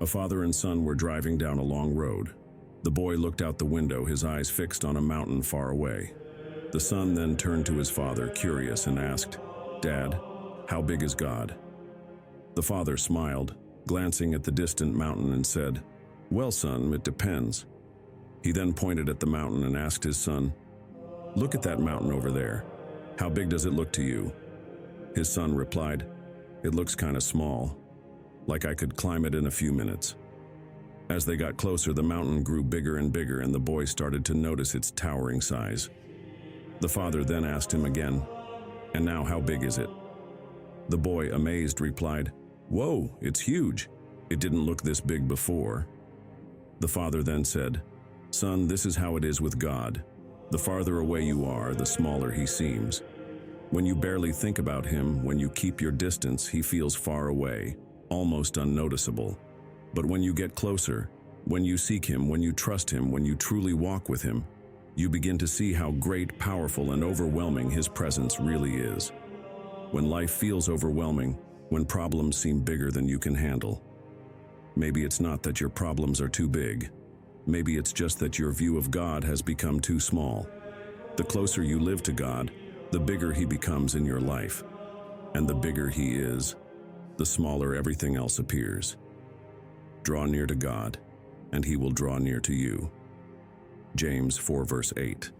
A father and son were driving down a long road. The boy looked out the window, his eyes fixed on a mountain far away. The son then turned to his father, curious, and asked, "Dad, how big is God?" The father smiled, glancing at the distant mountain, and said, "Well, son, it depends." He then pointed at the mountain and asked his son, "Look at that mountain over there. How big does it look to you?" His son replied, "It looks kind of small, like I could climb it in a few minutes." As they got closer, the mountain grew bigger and bigger, and the boy started to notice its towering size. The father then asked him again, "And now how big is it?" The boy, amazed, replied, "Whoa, it's huge. It didn't look this big before." The father then said, "Son, this is how it is with God. The farther away you are, the smaller he seems. When you barely think about him, when you keep your distance, he feels far away, almost unnoticeable. But when you get closer, when you seek him, when you trust him, when you truly walk with him, you begin to see how great, powerful, and overwhelming his presence really is. When life feels overwhelming, when problems seem bigger than you can handle, maybe it's not that your problems are too big. Maybe it's just that your view of God has become too small. The closer you live to God, the bigger he becomes in your life. And the bigger he is, the smaller everything else appears. Draw near to God, and he will draw near to you. James 4 verse 8.